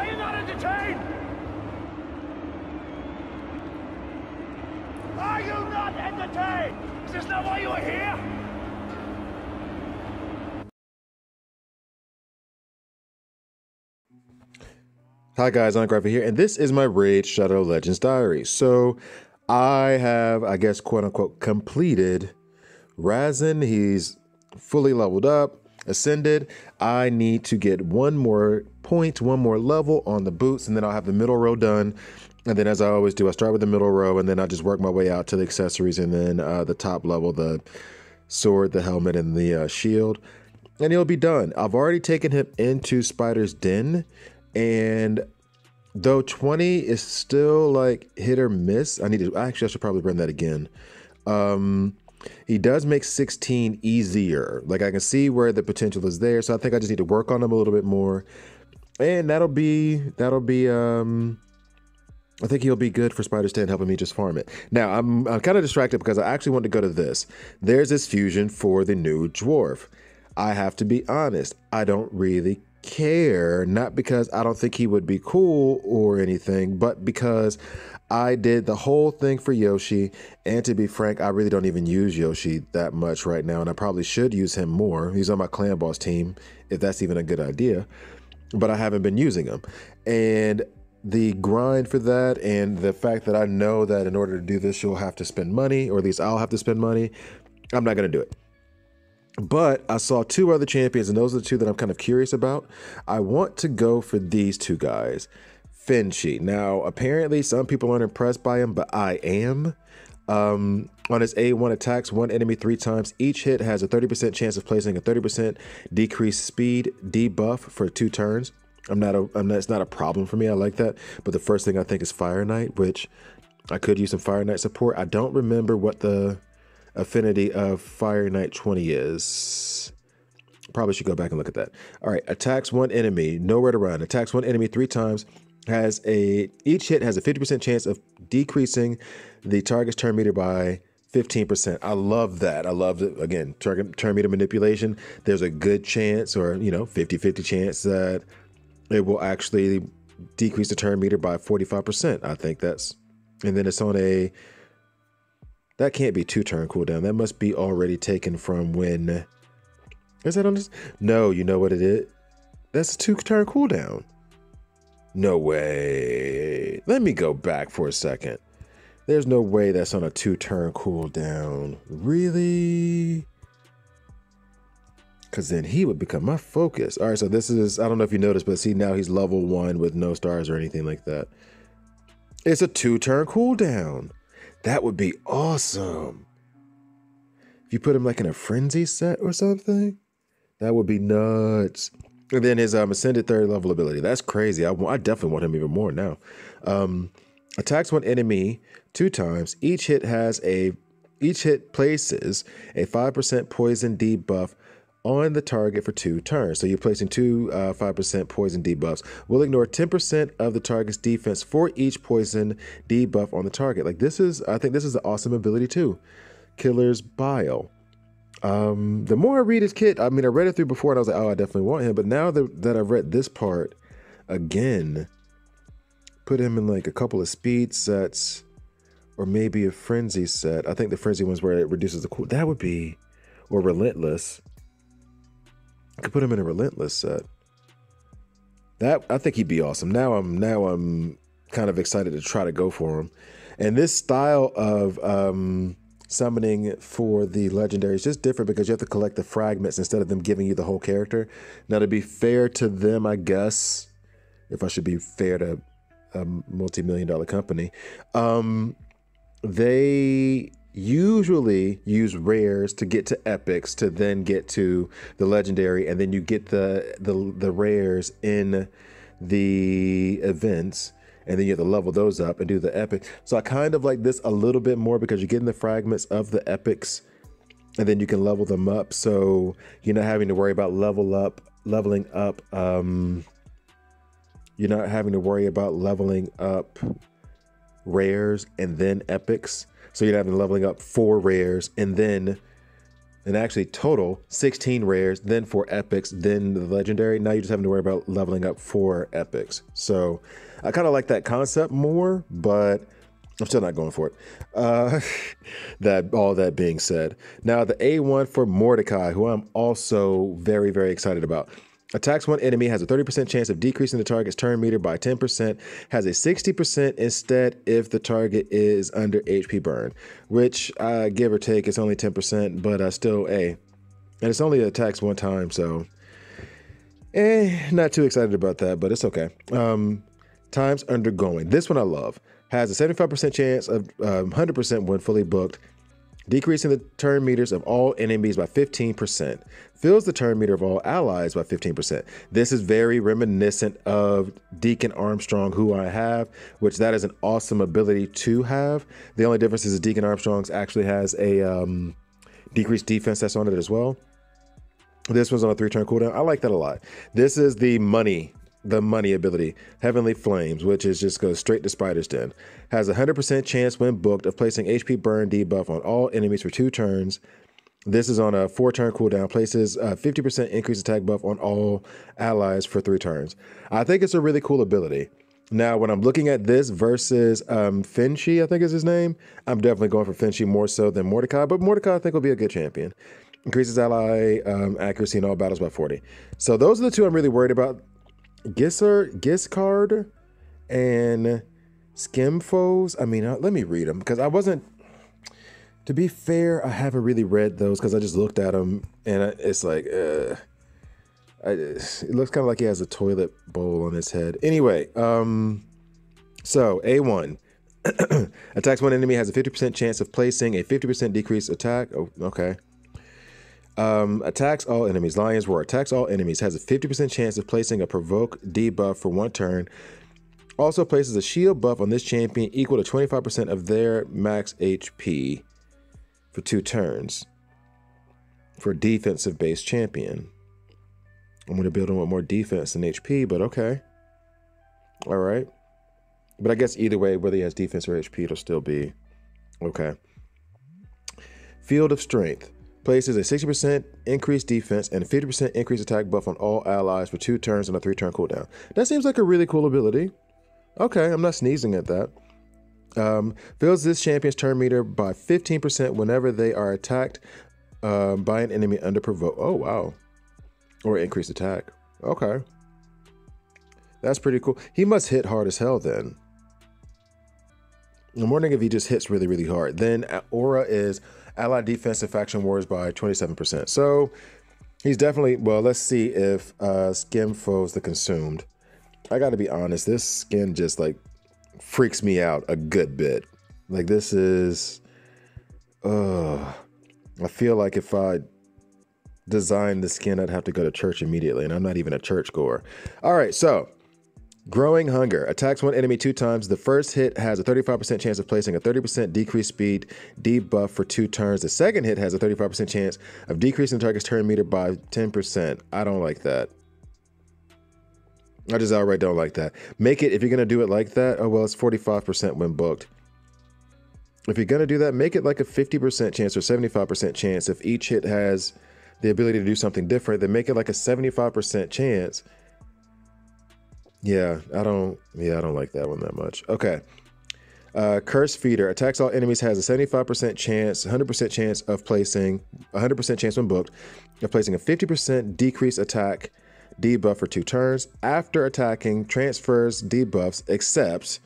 Are you not entertained? Are you not entertained? Is this not why you are here? Hi guys, I'm Graphic here, and this is my Raid Shadow Legends diary. So I have, I guess, quote unquote, completed Razin. He's fully leveled up, ascended. I need to get one more point, one more level on the boots, and then I'll have the middle row done. And then as I always do, I start with the middle row, and then I just work my way out to the accessories, and then the top level, the sword, the helmet, and the shield. And he'll be done. I've already taken him into Spider's Den. And though 20 is still like hit or miss, I should probably run that again. He does make 16 easier. Like I can see where the potential is there. So I think I just need to work on him a little bit more. And I think he'll be good for Spider's Den, helping me just farm it. Now I'm kind of distracted because I actually want to go to this. There's this fusion for the new dwarf. I have to be honest, I don't really care, not because I don't think he would be cool or anything, but because I did the whole thing for Yoshi, and to be frank, I really don't even use Yoshi that much right now, and I probably should use him more. He's on my clan boss team, if that's even a good idea, but I haven't been using him. And the grind for that, and the fact that I know that in order to do this, you'll have to spend money, or at least I'll have to spend money, I'm not going to do it. But I saw two other champions, and those are the two that I'm kind of curious about. I want to go for these two guys. Finchi. Now, apparently some people aren't impressed by him, but I am. On his A1 attacks one enemy 3 times. Each hit has a 30% chance of placing a 30% decreased speed debuff for 2 turns. It's not a problem for me. I like that. But the first thing I think is Fire Knight, which I could use some Fire Knight support. I don't remember what the affinity of Fire Knight 20 is. Probably should go back and look at that. All right, attacks one enemy, nowhere to run. Attacks one enemy 3 times. Each hit has a 50% chance of decreasing the target's turn meter by 15%. I love that. I love it. Again, turn meter manipulation. There's a good chance, or 50-50 chance that it will actually decrease the turn meter by 45%. I think that's, and then it's on a, that can't be 2-turn cooldown. That must be already taken from when, is that on this? No, you know what it is? That's a 2-turn cooldown. No way. Let me go back for a second. There's no way that's on a 2-turn cooldown. Really? Because then he would become my focus. All right, so this is, I don't know if you noticed, but see now he's level 1 with no stars or anything like that. It's a 2-turn cooldown. That would be awesome. If you put him like in a frenzy set or something, that would be nuts. And then his ascended 3rd level ability. That's crazy. I definitely want him even more now. Attacks one enemy 2 times. Each hit places a 5% poison debuff on the target for 2 turns. So you're placing 2 5% poison debuffs. Will ignore 10% of the target's defense for each poison debuff on the target. Like I think this is an awesome ability too. Killer's Bile. The more I read his kit, I read it through before and I was like, oh, I definitely want him. But now that I've read this part again, put him in like a couple of speed sets or maybe a frenzy set. I think the frenzy one's where it reduces the cool. That would be, or relentless. I could put him in a relentless set. I think he'd be awesome. Now I'm kind of excited to try to go for him. And this style of summoning for the legendary is just different because you have to collect the fragments instead of them giving you the whole character. Now, to be fair to them, I guess, if I should be fair to a multi-million-dollar company, they usually use rares to get to epics to then get to the legendary, and then you get the rares in the events, and then you have to level those up and do the epic. So I kind of like this a little bit more because you're getting the fragments of the epics and then you can level them up. So you're not having to worry about leveling up. You're not having to worry about leveling up rares and then epics. So you're having leveling up 4 rares and then and actually total 16 rares, then 4 epics, then the legendary. Now you're just having to worry about leveling up 4 epics. So I kind of like that concept more, but I'm still not going for it. All that being said, now the A1 for Mordecai, who I'm also very, very excited about. Attacks one enemy, has a 30% chance of decreasing the target's turn meter by 10%, has a 60% instead if the target is under HP burn, which give or take, it's only 10%, but still A. And it's only attacks one time, so not too excited about that, but it's okay. Times undergoing. This one I love. Has a 75% chance of 100% when fully booked, decreasing the turn meters of all enemies by 15%. Fills the turn meter of all allies by 15%. This is very reminiscent of Deacon Armstrong, who I have, which that is an awesome ability to have. The only difference is Deacon Armstrong's actually has a decreased defense that's on it as well. This one's on a 3-turn cooldown. I like that a lot. This is the money ability, Heavenly Flames, which is just goes straight to Spider's Den. Has a 100% chance when booked of placing HP burn debuff on all enemies for 2 turns. This is on a 4-turn cooldown, places a 50% increased attack buff on all allies for 3 turns. I think it's a really cool ability. Now, when I'm looking at this versus Finchie, I think is his name, I'm definitely going for Finchie more so than Mordecai, but Mordecai I think will be a good champion. Increases ally accuracy in all battles by 40. So those are the 2 I'm really worried about. Giscard and Skimfoes. I mean, let me read them because I wasn't, to be fair, I haven't really read those because I just looked at them and it's like, it looks kind of like he has a toilet bowl on his head. Anyway, so A1 attacks one enemy, has a 50% chance of placing a 50% decreased attack. Oh, okay. Attacks all enemies. Lion's Roar. Attacks all enemies. Has a 50% chance of placing a provoke debuff for 1 turn. Also places a shield buff on this champion equal to 25% of their max HP for 2 turns. For a defensive based champion. I'm going to build him with more defense than HP, but okay. All right. But I guess either way, whether he has defense or HP, it'll still be okay. Field of Strength. Places a 60% increased defense and a 50% increased attack buff on all allies for 2 turns on a 3-turn cooldown. That seems like a really cool ability. Okay, I'm not sneezing at that. Fills this champion's turn meter by 15% whenever they are attacked by an enemy under provoke. Oh, wow. Or increased attack. Okay. That's pretty cool. He must hit hard as hell then. I'm wondering if he just hits really, really hard. Then Aura is allied defense and faction wars by 27%. So he's definitely, well, let's see if Skimfoes the Consumed. I got to be honest, this skin just like freaks me out a good bit. Like this is, I feel like if I designed the skin, I'd have to go to church immediately, and I'm not even a church goer. All right, so Growing Hunger. Attacks one enemy 2 times. The first hit has a 35% chance of placing a 30% decreased speed debuff for 2 turns. The second hit has a 35% chance of decreasing the target's turn meter by 10%. I don't like that. I just outright don't like that. Make it, if you're going to do it like that, oh, well, it's 45% when booked. If you're going to do that, make it like a 50% chance or 75% chance. If each hit has the ability to do something different, then make it like a 75% chance. Yeah, I don't like that one that much. Okay. Curse Feeder. Attacks all enemies, has a 75% chance, 100% chance of placing, 100% chance when booked, of placing a 50% decreased attack debuff for 2 turns. After attacking, transfers debuffs except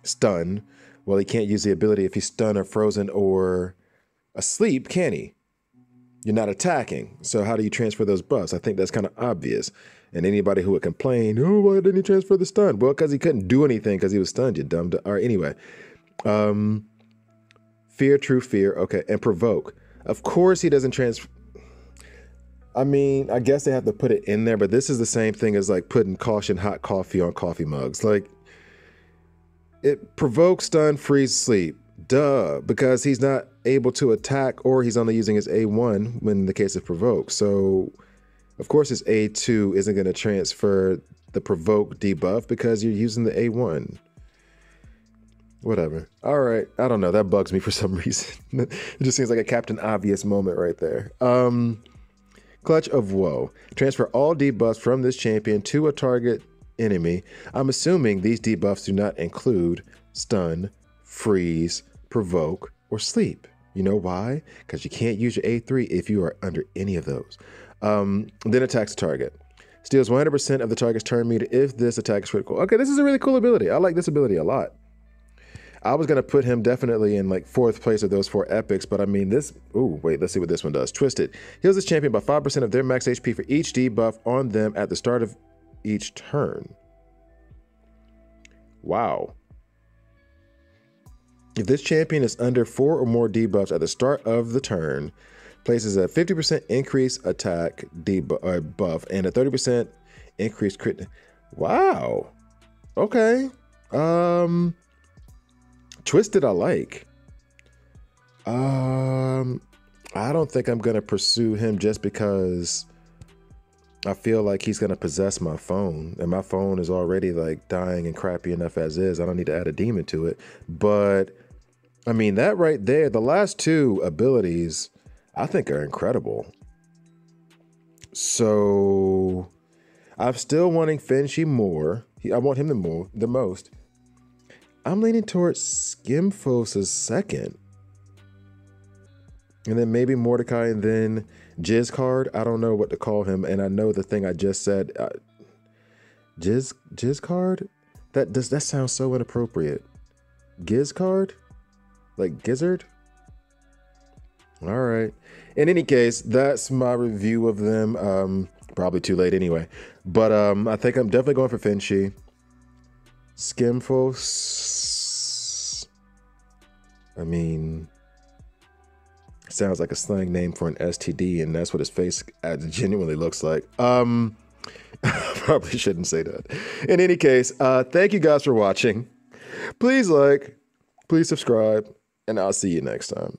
stun. Well, he can't use the ability if he's stunned or frozen or asleep, can he? You're not attacking. So how do you transfer those buffs? I think that's kind of obvious. And anybody who would complain, oh, why didn't he transfer the stun? Well, because he couldn't do anything because he was stunned, you dumb. All right, anyway. Fear, True Fear. Okay, and Provoke. Of course he doesn't transfer. I mean, I guess they have to put it in there, but this is the same thing as like putting Caution Hot Coffee on coffee mugs. Like, it provokes, stun, freeze, sleep. Duh, because he's not able to attack, or he's only using his A1 when in the case of Provoke. So, of course, his A2 isn't going to transfer the Provoke debuff because you're using the A1. Whatever. All right. I don't know. That bugs me for some reason. It just seems like a Captain Obvious moment right there. Clutch of Woe. Transfer all debuffs from this champion to a target enemy. I'm assuming these debuffs do not include stun, freeze, provoke, or sleep. You know why? Because you can't use your A3 if you are under any of those. Then attacks the target. Steals 100% of the target's turn meter if this attack is critical. Okay, this is a really cool ability. I like this ability a lot. I was going to put him definitely in like 4th place of those 4 epics, but I mean this... Ooh, wait, let's see what this one does. Twisted. Heals this champion by 5% of their max HP for each debuff on them at the start of each turn. Wow. If this champion is under 4 or more debuffs at the start of the turn, places a 50% increase attack buff and a 30% increased crit. Wow. Okay. Twisted I like. I don't think I'm gonna pursue him just because I feel like he's gonna possess my phone, and my phone is already like dying and crappy enough as is. I don't need to add a demon to it. But I mean, that right there, the last 2 abilities I think are incredible. So I'm still wanting Finchie more. I want him the most. I'm leaning towards Skimfos as second. And then maybe Mordecai and then Jizzcard. I don't know what to call him. And I know the thing I just said, Jizzcard? That sounds so inappropriate. Gizcard? Like Gizzard? All right. In any case, that's my review of them. Probably too late anyway. But I think I'm definitely going for Finchie. Skimfos. I mean, sounds like a slang name for an STD, and that's what his face genuinely looks like. Probably shouldn't say that. In any case, thank you guys for watching. Please like, please subscribe, and I'll see you next time.